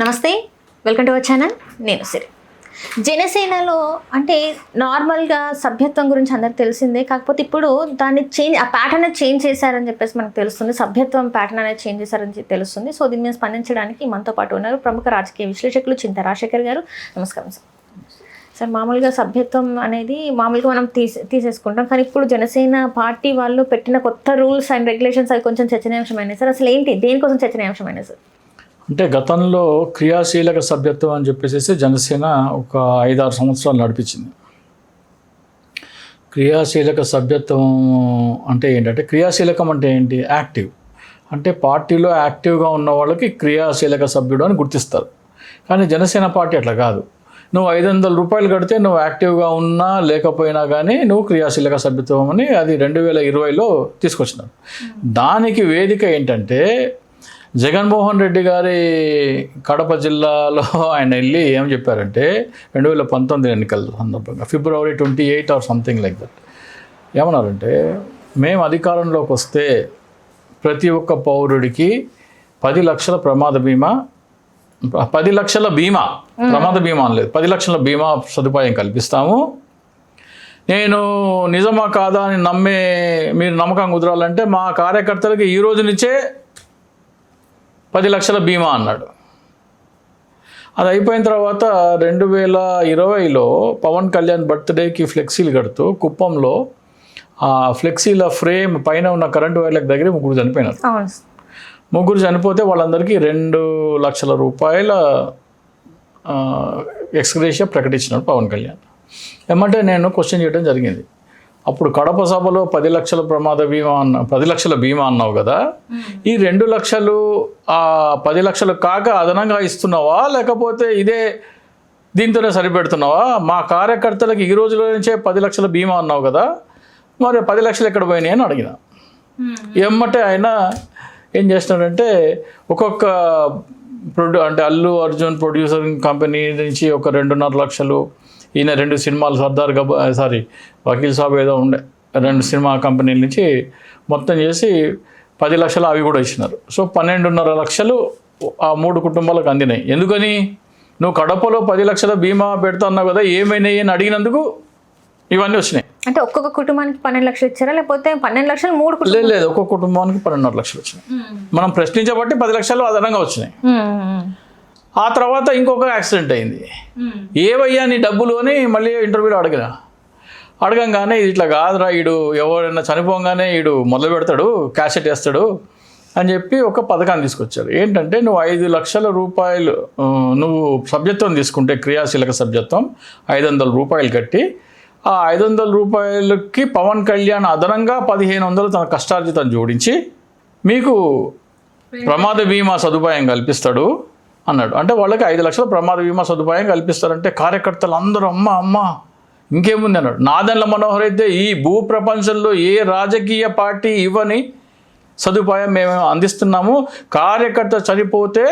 నమస్తే, welcome to our channel. నేను సిరి. జనసేనలో అంటే నార్మల్గా సభ్యత్వం గురించి అందరికి తెలిసిందే. కాకపోతే ఇప్పుడు దాన్ని ఆ ప్యాటర్న్ చేంజ్ చేశారని చెప్పేసి మనకు తెలుస్తుంది. సభ్యత్వం ప్యాటర్న్ అనేది చేంజ్ చేశారని తెలుస్తుంది. సో దీని మీద స్పందించడానికి మనతో పాటు ఉన్నారు ప్రముఖ రాజకీయ విశ్లేషకులు చింతా రాజశేఖర్ గారు. నమస్కారం సార్. సార్, మామూలుగా సభ్యత్వం అనేది మామూలుగా మనం తీసేసుకుంటాం, కానీ ఇప్పుడు జనసేన పార్టీ వాళ్ళు పెట్టిన కొత్త రూల్స్ అండ్ రెగ్యులేషన్స్ అవి కొంచెం చర్చనీయాంశమైనవి సార్. అసలు ఏంటి, దేనికోసం చర్చనీయాంశమైనవి సార్? అంటే గతంలో క్రియాశీలక సభ్యత్వం అని చెప్పేసి జనసేన ఒక 5-6 సంవత్సరాలు నడిపించింది. క్రియాశీలక సభ్యత్వం అంటే ఏంటంటే, క్రియాశీలకం అంటే ఏంటి? యాక్టివ్. అంటే పార్టీలో యాక్టివ్గా ఉన్న వాళ్ళకి క్రియాశీలక సభ్యుడు అని గుర్తిస్తారు. కానీ జనసేన పార్టీ అట్లా కాదు. నువ్వు 500 రూపాయలు కడితే నువ్వు యాక్టివ్గా ఉన్నా లేకపోయినా కానీ నువ్వు క్రియాశీలక సభ్యత్వం అని అది 2020లో తీసుకొచ్చినారు. దానికి వేదిక ఏంటంటే, జగన్మోహన్ రెడ్డి గారి కడప జిల్లాలో ఆయన వెళ్ళి ఏం చెప్పారంటే 2019 ఎన్నికల సందర్భంగా February 28 or something like that ఏమన్నారంటే, మేము అధికారంలోకి వస్తే ప్రతి ఒక్క పౌరుడికి 10 లక్షల ప్రమాద బీమా, 10 లక్షల బీమా, ప్రమాద బీమా అనలేదు, 10 లక్షల బీమా సదుపాయం కల్పిస్తాము. నేను నిజమా కాదా అని మీరు నమ్మకం కుదరాలంటే మా కార్యకర్తలకి ఈ రోజు నుంచే 10 లక్షల బీమా అన్నాడు. అది అయిపోయిన తర్వాత 2020లో పవన్ కళ్యాణ్ బర్త్డేకి ఫ్లెక్సీలు కడుతూ కుప్పంలో ఆ ఫ్లెక్సీల ఫ్రేమ్ పైన ఉన్న కరెంటు వైర్లకు దగ్గర 3 చనిపోయినారు. 3 చనిపోతే వాళ్ళందరికీ 2 లక్షల రూపాయల ఎక్స్గ్రేషియా ప్రకటించినాడు పవన్ కళ్యాణ్. ఏమంటే నేను క్వశ్చన్ చేయడం జరిగింది. అప్పుడు కడప సభలో 10 లక్షల ప్రమాద బీమా 10 లక్షల బీమా అన్నావు కదా, ఈ 2 లక్షలు 10 లక్షలు కాక అదనంగా ఇస్తున్నావా, లేకపోతే ఇదే దీంతోనే సరిపెడుతున్నావా? మా కార్యకర్తలకు ఈ రోజులో నుంచే 10 లక్షల బీమా అన్నావు కదా, మరి 10 లక్షలు ఎక్కడ పోయినాయి అని అడిగిన. ఏమంటే ఆయన ఏం చేస్తున్నాడంటే, ఒక్కొక్క అంటే అల్లు అర్జున్ ప్రొడ్యూసరింగ్ కంపెనీ నుంచి ఒక 2.5 లక్షలు, ఈయన 2 సినిమాలు వకీల్ సాబ్ ఏదో ఉండే 2 సినిమా కంపెనీల నుంచి మొత్తం చేసి 10 లక్షలు అవి కూడా ఇచ్చినారు. సో 12.5 లక్షలు ఆ 3 కుటుంబాలకు అందినాయి. ఎందుకని? నువ్వు కడపలో 10 లక్షల బీమా పెడుతున్నావు కదా, ఏమైనాయి అని అడిగినందుకు ఇవన్నీ వచ్చినాయి. అంటే ఒక్కొక్క కుటుంబానికి 12 లక్షలు ఇచ్చారా, లేకపోతే 12 లక్షలు 3 లేదు, ఒక్కొక్క కుటుంబానికి 12.5 లక్షలు వచ్చినాయి. మనం ప్రశ్నించబట్టి 10 లక్షలు అదనంగా వచ్చినాయి. ఆ తర్వాత ఇంకొక యాక్సిడెంట్ అయింది. ఏవయ్యా నీ డబ్బులు అని మళ్ళీ ఇంటర్వ్యూలో అడగంగానే ఇట్లా కాదురా, ఈడు ఎవరైనా చనిపోగానే ఈడు మొదలు పెడతాడు, క్యాసెట్ వేస్తాడు అని చెప్పి ఒక పథకాన్ని తీసుకొచ్చారు. ఏంటంటే, నువ్వు 5 లక్షల రూపాయలు నువ్వు సభ్యత్వం తీసుకుంటే, క్రియాశీలక సభ్యత్వం 500 రూపాయలు కట్టి, ఆ 500 రూపాయలకి పవన్ కళ్యాణ్ అదనంగా 1500 తన కష్టార్జితం జోడించి మీకు ప్రమాద బీమా సదుపాయం కల్పిస్తాడు అన్నాడు. అంటే వాళ్ళకి 5 లక్షల ప్రమాద బీమా సదుపాయం కల్పిస్తారంటే కార్యకర్తలు అందరూ అమ్మ ఇంకేముంది అన్నాడు. నాదెండ్ల మనోహర్ అయితే ఈ భూ ప్రపంచంలో ఏ రాజకీయ పార్టీ ఇవ్వని సదుపాయం మేము అందిస్తున్నాము. కార్యకర్త చనిపోతే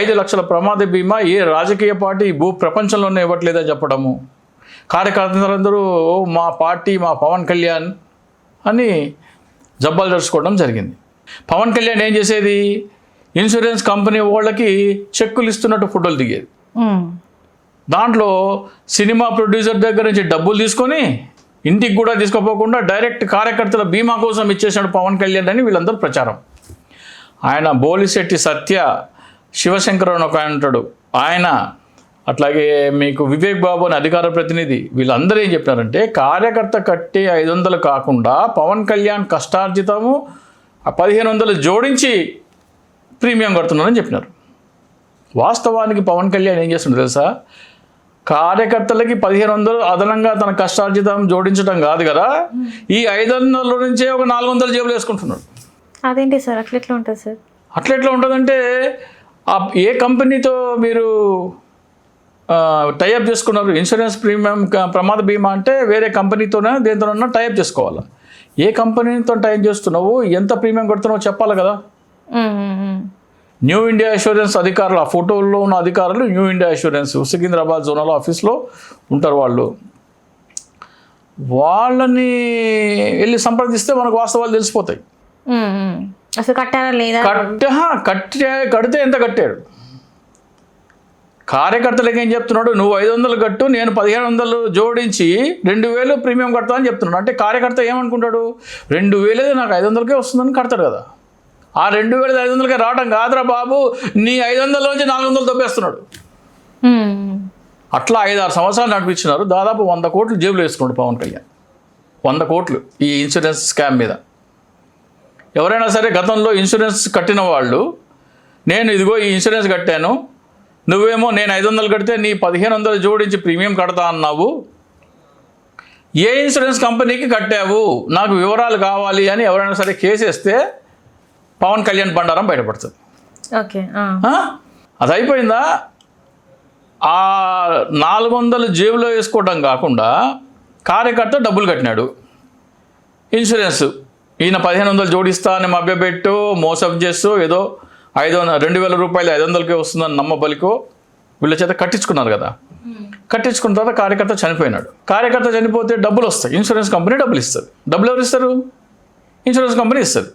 5 లక్షల ప్రమాద బీమా ఏ రాజకీయ పార్టీ ఈ భూ ప్రపంచంలోనే ఇవ్వట్లేదని చెప్పడము. కార్యకర్తలందరూ మా పార్టీ, మా పవన్ కళ్యాణ్ అని జబ్బాలు జరుచుకోవడం జరిగింది. పవన్ కళ్యాణ్ ఏం చేసేది, ఇన్సూరెన్స్ కంపెనీ వాళ్ళకి చెక్కులు ఇస్తున్నట్టు ఫోటోలు దిగేది. దాంట్లో సినిమా ప్రొడ్యూసర్ దగ్గర నుంచి డబ్బులు తీసుకొని ఇంటికి కూడా తీసుకోపోకుండా డైరెక్ట్ కార్యకర్తల బీమా కోసం ఇచ్చేసాడు పవన్ కళ్యాణ్ అని వీళ్ళందరూ ప్రచారం. ఆయన బోలిశెట్టి సత్య, శివశంకర్ అని ఒక ఆయన ఉంటాడు, ఆయన అట్లాగే మీకు వివేక్ బాబు అని అధికార ప్రతినిధి, వీళ్ళందరూ ఏం చెప్పినారంటే, కార్యకర్త కట్టే 500 కాకుండా పవన్ కళ్యాణ్ కష్టార్జితము 1500 జోడించి ప్రీమియం కడుతున్నారని చెప్పినారు. వాస్తవానికి పవన్ కళ్యాణ్ ఏం చేస్తున్నాడు తెలుసా, కార్యకర్తలకి 1500 అదనంగా తన కష్టార్జితం జోడించడం కాదు కదా, ఈ 500 నుంచే ఒక 400 జేబులు వేసుకుంటున్నాడు. అదేంటి సార్, అట్లెట్లా ఉంటుంది సార్? అట్లెట్లా ఉంటుందంటే, ఏ కంపెనీతో మీరు టైఅప్ చేసుకున్నారు? ఇన్సూరెన్స్ ప్రీమియం ప్రమాద బీమా అంటే వేరే కంపెనీతోనే దేంతోనన్నా టైఅప్ చేసుకోవాలి. ఏ కంపెనీతో టైఅప్ చేస్తున్నావు, ఎంత ప్రీమియం కడుతున్నావు చెప్పాలి కదా. న్యూ ఇండియా అష్యూరెన్స్ అధికారులు, ఆ ఫోటోల్లో ఉన్న అధికారులు new India assurance Secunderabad zonal ఆఫీస్లో ఉంటారు. వాళ్ళని వెళ్ళి సంప్రదిస్తే మనకు వాస్తవాలు తెలిసిపోతాయి. అసలు కట్టారా లేదా, కడితే ఎంత కట్టాడు, కార్యకర్తలకు ఏం చెప్తున్నాడు, నువ్వు 500 కట్టు, నేను 1500 జోడించి 2000 ప్రీమియం కడతా అని చెప్తున్నాడు. అంటే కార్యకర్త ఏమనుకుంటాడు, 2000 నాకు 500కే వస్తుందని కడతాడు కదా. ఆ 2500కే రావడం కాదురా బాబు, నీ 500లోంచి 400 దొబ్బేస్తున్నాడు. అట్లా 5-6 సంవత్సరాలు నడిపించినారు. దాదాపు 100 కోట్లు జేబులో వేసుకున్నాడు పవన్ కళ్యాణ్. 100 కోట్లు ఈ ఇన్సూరెన్స్ స్కామ్ మీద. ఎవరైనా సరే గతంలో ఇన్సూరెన్స్ కట్టిన వాళ్ళు, నేను ఇదిగో ఈ ఇన్సూరెన్స్ కట్టాను, నువ్వేమో నేను 500 కడితే నీ 1500 జోడించి ప్రీమియం కడతా అన్నావు, ఏ ఇన్సూరెన్స్ కంపెనీకి కట్టావు, నాకు వివరాలు కావాలి అని ఎవరైనా సరే కేసు వేస్తే పవన్ కళ్యాణ్ బండారం బయటపడుతుంది. ఓకే, అది అయిపోయిందా? ఆ 400 జేబులో వేసుకోవడం కాకుండా కార్యకర్త డబ్బులు కట్టినాడు ఇన్సూరెన్స్. ఈయన 1500 జోడిస్తా అని మభ్యపెట్టు మోసం చేస్తూ ఏదో 2000 రూపాయలు 500కే వస్తుందని నమ్మబలికో వీళ్ళ చేత కట్టించుకున్నారు కదా. కట్టించుకున్న తర్వాత కార్యకర్త చనిపోయినాడు. కార్యకర్త చనిపోతే డబ్బులు వస్తాయి, ఇన్సూరెన్స్ కంపెనీ డబ్బులు ఇస్తుంది. డబ్బులు ఎవరు ఇస్తారు? ఇన్సూరెన్స్ కంపెనీ ఇస్తుంది.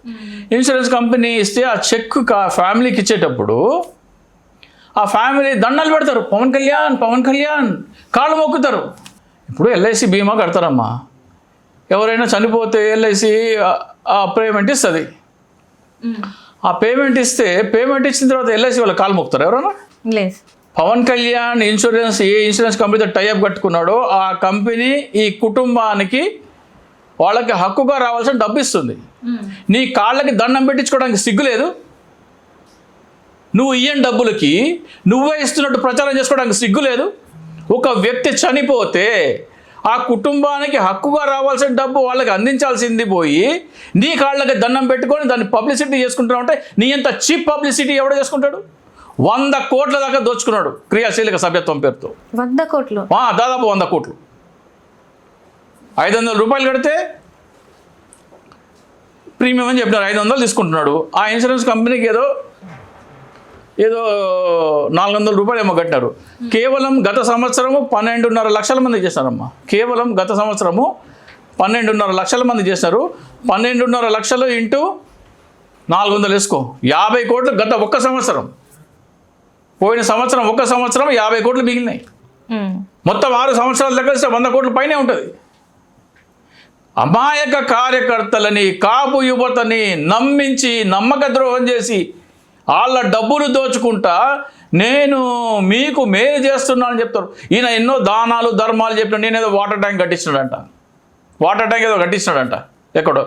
ఇన్సూరెన్స్ కంపెనీ ఇస్తే ఆ చెక్ ఫ్యామిలీకి ఇచ్చేటప్పుడు ఆ ఫ్యామిలీ దండాలు పెడతారు, పవన్ కళ్యాణ్ పవన్ కళ్యాణ్ కాళ్ళు మొక్కుతారు. ఇప్పుడు ఎల్ఐసి బీమా కడతారమ్మా, ఎవరైనా చనిపోతే ఎల్ఐసి ఆ పేమెంట్ ఇస్తుంది. ఆ పేమెంట్ ఇచ్చిన తర్వాత ఎల్ఐసి వాళ్ళ కాలు మొక్కుతారు ఎవరైనా? లేదు. పవన్ కళ్యాణ్ ఇన్సూరెన్స్ ఏ ఇన్సూరెన్స్ కంపెనీతో టైఅప్ కట్టుకున్నాడో ఆ కంపెనీ ఈ కుటుంబానికి వాళ్ళకి హక్కుగా రావాల్సిన డబ్బు ఇస్తుంది. నీ కాళ్ళకి దండం పెట్టించుకోవడానికి సిగ్గు లేదు? నువ్వు ఇయ్యని డబ్బులకి నువ్వే ఇస్తున్నట్టు ప్రచారం చేసుకోవడానికి సిగ్గు లేదు? ఒక వ్యక్తి చనిపోతే ఆ కుటుంబానికి హక్కుగా రావాల్సిన డబ్బు వాళ్ళకి అందించాల్సింది పోయి నీ కాళ్ళకి దండం పెట్టుకొని దాన్ని పబ్లిసిటీ చేసుకుంటున్నావు అంటే నీ అంత చీప్ పబ్లిసిటీ ఎవడో చేసుకుంటాడు? 100 కోట్ల దాకా దోచుకున్నాడు క్రియాశీలక సభ్యత్వం పేరుతో. 100 కోట్లు? దాదాపు 100 కోట్లు. 500 రూపాయలు కడితే ప్రీమియం అని చెప్పినారు, 500 తీసుకుంటున్నాడు. ఆ ఇన్సూరెన్స్ కంపెనీకి ఏదో 400 రూపాయలు ఏమో కట్టారు. కేవలం గత సంవత్సరము 12.5 లక్షల మంది చేశారమ్మా. కేవలం గత సంవత్సరము 12.5 లక్షల మంది చేశారు. 12.5 లక్షలు ఇంటూ 400 వేసుకో, 50 కోట్లు గత ఒక్క సంవత్సరం. పోయిన సంవత్సరం ఒక్క సంవత్సరం 50 కోట్లు మిగిలినాయి. మొత్తం 6 సంవత్సరాలు లెక్కలిస్తే 100 కోట్ల పైనే ఉంటుంది. అమాయక కార్యకర్తలని, కాపు యువతని నమ్మించి నమ్మక ద్రోహం చేసి వాళ్ళ డబ్బులు దోచుకుంటా నేను మీకు మేలు చేస్తున్నానని చెప్తారు. ఈయన ఎన్నో దానాలు ధర్మాలు చెప్పిన, నేనేదో వాటర్ ట్యాంక్ కట్టించినాడంట, ఏదో కట్టించినాడంట ఎక్కడో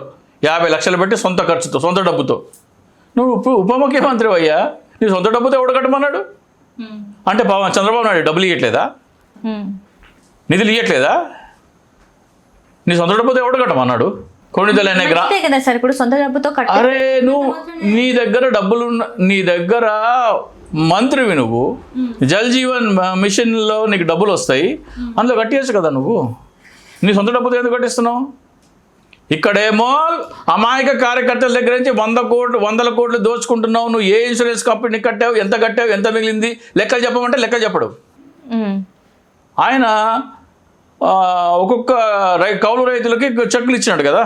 50 లక్షలు పెట్టి సొంత ఖర్చుతో, సొంత డబ్బుతో. నువ్వు ఉప ముఖ్యమంత్రి అయ్యా, నీ సొంత డబ్బుతో ఎవడు కట్టమన్నాడు? అంటే చంద్రబాబు నాయుడు డబ్బులు ఇవ్వట్లేదా? నిధులు ఇవ్వట్లేదా? నీ సొంత డబ్బుతో ఎవడు కట్టమన్నాడు? కొణిదలనే కదా సార్, ఇప్పుడు సొంత డబ్బుతో అరే నువ్వు నీ దగ్గర డబ్బులు, నీ దగ్గర మంత్రివి నువ్వు, జల్ జీవన్ మిషన్లో నీకు డబ్బులు వస్తాయి, అందులో కట్టేయచ్చు కదా నువ్వు. నీ సొంత డబ్బుతో ఎందుకు కట్టిస్తున్నావు? ఇక్కడేమో అమాయక కార్యకర్తల దగ్గర నుంచి 100 కోట్లు దోచుకుంటున్నావు. నువ్వు ఏ ఇన్సూరెన్స్ కంపెనీకి కట్టావు, ఎంత కట్టావు, ఎంత మిగిలింది లెక్కలు చెప్పమంటే లెక్కలు చెప్పడు. ఆయన ఒక్కొక్క కౌలు రైతులకి చెక్కులు ఇచ్చినాడు కదా.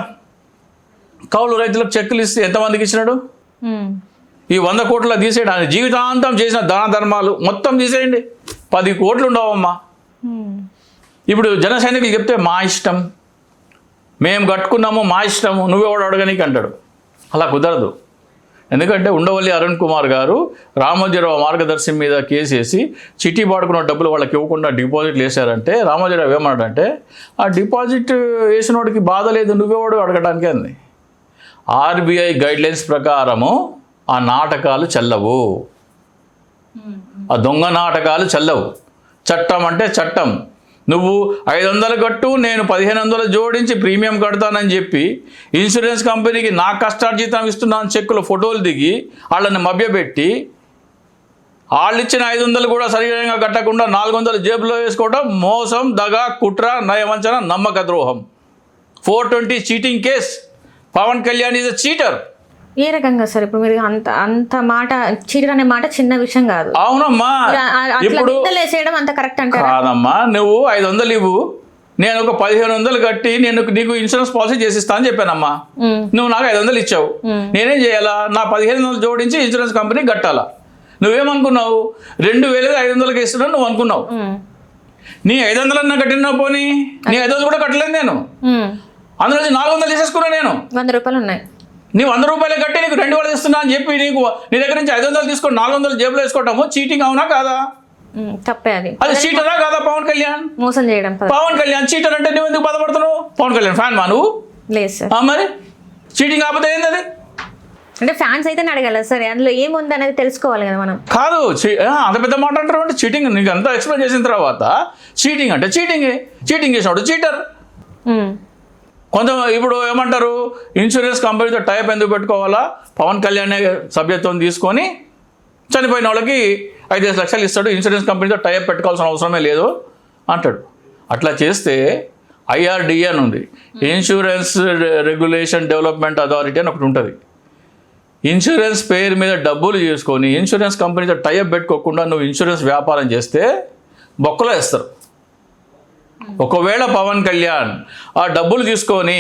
కౌలు రైతులకు చెక్కులు ఇస్తే ఎంతమందికి ఇచ్చినాడు? ఈ 100 కోట్ల తీసేయండి, ఆయన జీవితాంతం చేసిన దాన ధర్మాలు మొత్తం తీసేయండి, 10 కోట్లు ఉండవమ్మా. ఇప్పుడు జన సైనికులు చెప్తే మా ఇష్టం, మేము కట్టుకున్నాము, మా ఇష్టము, నువ్వెవడు అడగనీకి అంటాడు. అలా కుదరదు. ఎందుకంటే ఉండవల్లి అరుణ్ కుమార్ గారు రామోజీరావు మార్గదర్శి మీద కేసు వేసి చిట్టి పాడుకున్న డబ్బులు వాళ్ళకి ఇవ్వకుండా డిపాజిట్లు వేశారంటే రామోజీరావు ఏమన్నాడంటే, ఆ డిపాజిట్ వేసినోడికి బాధ లేదు, నువ్వెవడు అడగడానికి అంది. ఆర్బీఐ గైడ్లైన్స్ ప్రకారము ఆ నాటకాలు చెల్లవు, ఆ దొంగ నాటకాలు చెల్లవు. చట్టం అంటే చట్టం. నువ్వు 500 కట్టు, నేను 1500 జోడించి ప్రీమియం కడతానని చెప్పి ఇన్సూరెన్స్ కంపెనీకి నా కష్టార్జితం ఇస్తున్నాను చెక్కుల ఫోటోలు దిగి వాళ్ళని మభ్యపెట్టి వాళ్ళు ఇచ్చిన 500 కూడా సరిగ్గా కట్టకుండా 400 జేబులో వేసుకోవడం మోసం, దగా, కుట్ర, నయవంచన, నమ్మక ద్రోహం. 420 cheating case. Pawan Kalyan is a cheater. ఏ రకంగా సార్? ఇప్పుడు మీరు అంత మాట, చీటర్ అనే మాట చిన్న విషయం కాదు. అవునమ్మా, ఇప్పుడు అంత కరెక్ట్ అంటే కాదమ్మా. నువ్వు 500 ఇవ్వు, నేను ఒక 1500 కట్టి నీకు ఇన్సూరెన్స్ పాలసీ చేసిస్తా అని చెప్పానమ్మా. నువ్వు నాకు 500 ఇచ్చావు, నేనేం చేయాలా? నా 1500 జోడించి ఇన్సూరెన్స్ కంపెనీ కట్టాలా. నువ్వేమనుకున్నావు 2,500కి ఇస్తున్నావు నువ్వు అనుకున్నావు. నీ 500 అన్నా కట్టినా పోనీ, నీ 500 కూడా కట్టలేదు నేను. అందులో 400 తీసేసుకున్నా నేను. 100 రూపాయలు ఉన్నాయి. నీ 100 రూపాయలు కట్టి నీకు 2,000 ఇస్తున్నా అని చెప్పి నీకు నీ దగ్గర నుంచి 500 తీసుకొని 400 జేబులో వేసుకోవటము చీటింగ్ అవునా కాదా? తప్పే. అది చీటరా కాదా? పవన్ కళ్యాణ్ మోసం చేయడం. పవన్ కళ్యాణ్ చీటర్ అంటే నువ్వు ఎందుకు బాధపడుతున్నావు? పవన్ కళ్యాణ్ ఫ్యాన్ మా నువ్వు? లేదు సార్. మరి చీటింగ్ కాకపోతే ఏంది అది? అంటే ఫ్యాన్స్ అయితే అడగాల సరే, అందులో ఏముంది అనేది తెలుసుకోవాలి కదా మనం. కాదు, అంత పెద్ద మాట అంటారు అంటే చీటింగ్. నీకు అంతా ఎక్స్ప్లెయిన్ చేసిన తర్వాత చీటింగ్ అంటే చీటింగ్ చేసినాడు చీటర్. కొంత ఇప్పుడు ఏమంటారు, ఇన్సూరెన్స్ కంపెనీతో టైప్ ఎందుకు పెట్టుకోవాలా? పవన్ కళ్యాణ్ సభ్యత్వం తీసుకొని చనిపోయిన వాళ్ళకి 5 లక్షలు ఇస్తాడు, ఇన్సూరెన్స్ కంపెనీతో టైప్ పెట్టుకోవాల్సిన అవసరమే లేదు అంటాడు. అట్లా చేస్తే IRDA అని ఉంది, ఇన్సూరెన్స్ రెగ్యులేషన్ డెవలప్మెంట్ అథారిటీ అని ఒకటి ఉంటుంది. ఇన్సూరెన్స్ పేరు మీద డబ్బులు చేసుకొని ఇన్సూరెన్స్ కంపెనీతో టైప్ పెట్టుకోకుండా నువ్వు ఇన్సూరెన్స్ వ్యాపారం చేస్తే బొక్కలో వేస్తారు. ఒకవేళ పవన్ కళ్యాణ్ ఆ డబ్బులు తీసుకొని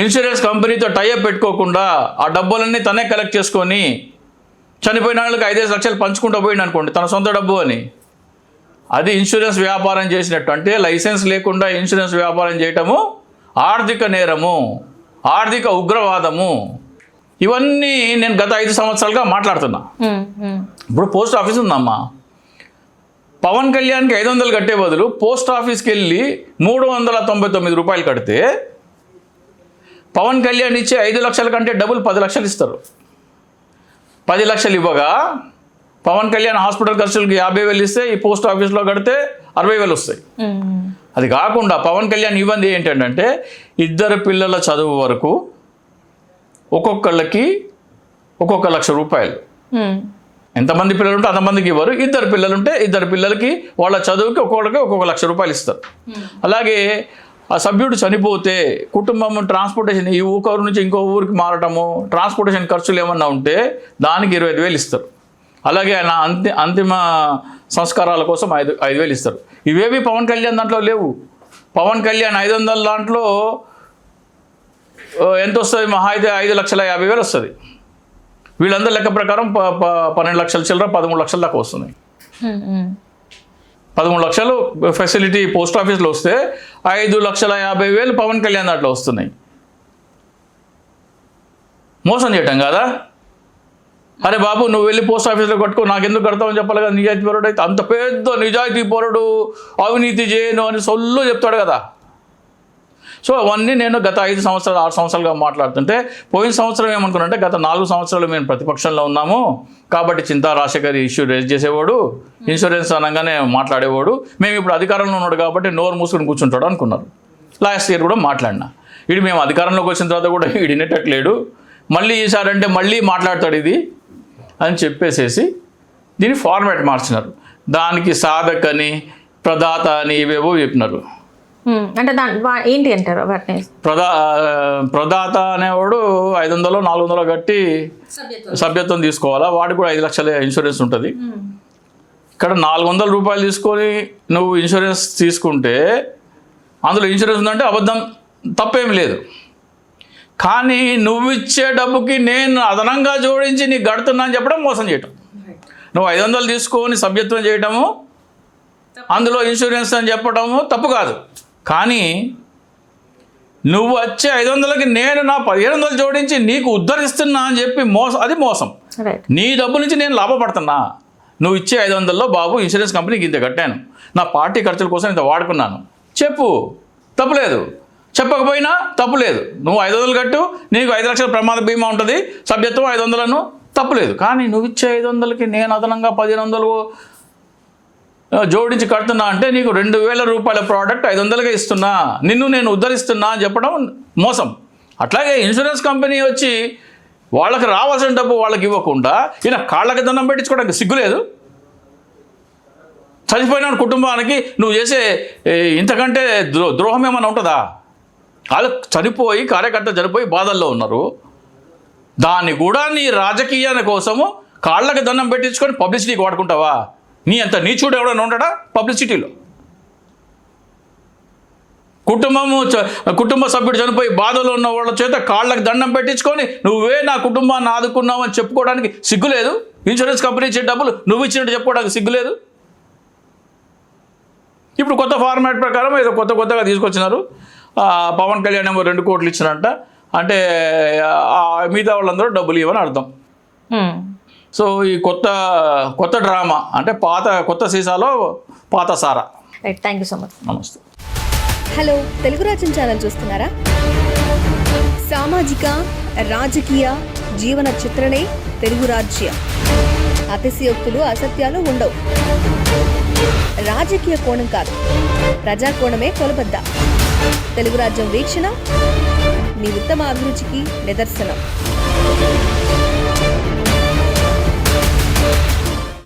ఇన్సూరెన్స్ కంపెనీతో టైప్ పెట్టుకోకుండా ఆ డబ్బులన్నీ తనే కలెక్ట్ చేసుకొని చనిపోయిన వాళ్ళకి 5 లక్షలు పంచుకుంటూ పోయింది అనుకోండి, తన సొంత డబ్బు అని, అది ఇన్సూరెన్స్ వ్యాపారం చేసినట్టు. అంటే లైసెన్స్ లేకుండా ఇన్సూరెన్స్ వ్యాపారం చేయటము ఆర్థిక నేరము, ఆర్థిక ఉగ్రవాదము. ఇవన్నీ నేను గత 5 సంవత్సరాలుగా మాట్లాడుతున్నా. ఇప్పుడు పోస్ట్ ఆఫీస్ ఉందమ్మా, పవన్ కళ్యాణ్కి 500 కట్టే బదులు పోస్ట్ ఆఫీస్కి వెళ్ళి 399 రూపాయలు కడితే పవన్ కళ్యాణ్ ఇచ్చే 5 లక్షల కంటే డబుల్ 10 లక్షలు ఇస్తారు. 10 లక్షలు ఇవ్వగా పవన్ కళ్యాణ్ హాస్పిటల్ ఖర్చులకి 50,000 ఇస్తే ఈ పోస్ట్ ఆఫీస్లో కడితే 60,000 వస్తాయి. అది కాకుండా పవన్ కళ్యాణ్ ఇవ్వండి ఏంటంటే 2 పిల్లల చదువు వరకు ఒక్కొక్కళ్ళకి 1 లక్ష రూపాయలు. ఎంతమంది పిల్లలు ఉంటే అంతమందికి ఇవ్వరు. 2 పిల్లలు ఉంటే 2 పిల్లలకి వాళ్ళ చదువుకి ఒక్కొక్కరికి 1 లక్ష రూపాయలు ఇస్తారు. అలాగే ఆ సభ్యుడు చనిపోతే కుటుంబం ట్రాన్స్పోర్టేషన్, ఈ ఊరు నుంచి ఇంకో ఊరికి మారటము, ట్రాన్స్పోర్టేషన్ ఖర్చులు ఏమన్నా ఉంటే దానికి 25,000 ఇస్తారు. అలాగే ఆయన అంతిమ సంస్కారాల కోసం 5,000 ఇస్తారు. ఇవేవి పవన్ కళ్యాణ్ దాంట్లో లేవు. పవన్ కళ్యాణ్ 500 దాంట్లో ఎంత వస్తుంది? మహా అయితే 5,50,000 వస్తుంది. వీళ్ళందరూ లెక్క ప్రకారం 12 లక్షల చిల్లర 13 లక్షల దాకా వస్తున్నాయి. 13 లక్షలు ఫెసిలిటీ పోస్ట్ ఆఫీస్లో వస్తే 5,50,000 పవన్ కళ్యాణ్ దాంట్లో వస్తున్నాయి. మోసం చేయటం కాదా? అరే బాబు, నువ్వు వెళ్ళి పోస్ట్ ఆఫీస్లో కట్టుకో, నాకెందుకు కడతావని చెప్పాలి కదా. నిజాయితీ పరుడు అయితే అంత పెద్ద నిజాయితీ పరుడు, అవినీతి చేయను అని సొల్లు చెప్తాడు కదా. సో అవన్నీ నేను గత 5 సంవత్సరాలు 6 సంవత్సరాలుగా మాట్లాడుతుంటే, పోయిన సంవత్సరం ఏమనుకున్నానంటే గత 4 సంవత్సరాలు మేము ప్రతిపక్షంలో ఉన్నాము కాబట్టి చింతా రాజశేఖర్ ఇష్యూ రేజ్ చేసేవాడు, ఇన్సూరెన్స్ అనగానే మాట్లాడేవాడు, మేము ఇప్పుడు అధికారంలో ఉన్నాడు కాబట్టి నోరు మూసుకొని కూర్చుంటాడు అనుకున్నారు. లాస్ట్ ఇయర్ కూడా మాట్లాడినా, వీడు మేము అధికారంలోకి వచ్చిన తర్వాత కూడా వీడు వినేటట్లేడు, మళ్ళీ ఈసారి అంటే మళ్ళీ మాట్లాడతాడు ఇది అని చెప్పేసేసి దీన్ని ఫార్మాట్ మార్చినారు. దానికి సాధకని ప్రదాత అని ఇవేవో చెప్పినారు. అంటే ఏంటి అంటారు వాటిని? ప్రదాత అనేవాడు 500 400 కట్టి సభ్యత్వం తీసుకోవాలా, వాడికి కూడా 5 లక్షల ఇన్సూరెన్స్ ఉంటుంది. ఇక్కడ 400 రూపాయలు తీసుకొని నువ్వు ఇన్సూరెన్స్ తీసుకుంటే అందులో ఇన్సూరెన్స్ ఉందంటే అబద్ధం, తప్పేం లేదు. కానీ నువ్వు ఇచ్చే డబ్బుకి నేను అదనంగా జోడించి నీకు కడుతున్నా అని చెప్పడం మోసం చేయటం. నువ్వు 500 తీసుకొని సభ్యత్వం చేయటము, అందులో ఇన్సూరెన్స్ అని చెప్పడము తప్పు కాదు. కానీ నువ్వు వచ్చే 500కి నేను నా 1,500 జోడించి నీకు ఉద్ధరిస్తున్నా అని చెప్పి అది మోసం. నీ డబ్బు నుంచి నేను లాభపడుతున్నా. నువ్వు ఇచ్చే 500లో బాబు ఇన్సూరెన్స్ కంపెనీకి ఇంత కట్టాను, నా పార్టీ ఖర్చుల కోసం ఇంత వాడుకున్నాను చెప్పు, తప్పులేదు. చెప్పకపోయినా తప్పులేదు. నువ్వు 500 కట్టు, నీకు 5 లక్షల ప్రమాద బీమా ఉంటుంది, సభ్యత్వం 500 తప్పులేదు. కానీ నువ్వు ఇచ్చే 500కి నేను అదనంగా 1,500 జోడించి కడుతున్నా అంటే నీకు 2,000 రూపాయల ప్రోడక్ట్ 500గా ఇస్తున్నా, నిన్ను నేను ఉద్ధరిస్తున్నా అని చెప్పడం మోసం. అట్లాగే ఇన్సూరెన్స్ కంపెనీ వచ్చి వాళ్ళకి రావాల్సిన డబ్బు వాళ్ళకి ఇవ్వకుండా ఈయన కాళ్ళకి దండం పెట్టించుకోవడానికి సిగ్గులేదు? చనిపోయిన కుటుంబానికి నువ్వు చేసే ఇంతకంటే ద్రోహం ఏమైనా ఉంటుందా? వాళ్ళు చనిపోయి కార్యకర్త చనిపోయి బాధల్లో ఉన్నారు, దాన్ని కూడా నీ రాజకీయాల కోసము కాళ్ళకి దండం పెట్టించుకొని పబ్లిసిటీకి వాడుకుంటావా? నీ అంత నీచుడు ఎవడైనా ఉంటాడా పబ్లిసిటీలో? కుటుంబ సభ్యుడు చనిపోయి బాధలో ఉన్న వాళ్ళ చేత కాళ్ళకి దండం పెట్టించుకొని నువ్వే నా కుటుంబాన్ని ఆదుకున్నావు అని చెప్పుకోవడానికి సిగ్గులేదు? ఇన్సూరెన్స్ కంపెనీ ఇచ్చే డబ్బులు నువ్వు ఇచ్చినట్టు చెప్పుకోవడానికి సిగ్గులేదు? ఇప్పుడు కొత్త ఫార్మాట్ ప్రకారం ఏదో కొత్తగా తీసుకొచ్చినారు. పవన్ కళ్యాణ్ ఏమో 2 కోట్లు ఇచ్చినట్ట, అంటే మిగతా వాళ్ళందరూ డబ్బులు ఇవ్వని అర్థం. సో ఈ కొత్త డ్రామా అంటే కొత్త సీసాలో పాత సారా. Right, thank you so much. నమస్తే. హలో, తెలుగు రాజ్యం ఛానల్ చూస్తున్నారా? సామాజిక రాజకీయ జీవన చిత్రణే తెలుగు రాజ్యం. అతిశయోక్తులు అసత్యాలు ఉండవు. రాజకీయ కోణం కాదు, ప్రజా కోణమే కొలబద్ద. తెలుగు రాజ్యం వీక్షణ మీ ఉత్తమ అభిరుచికి నిదర్శనం.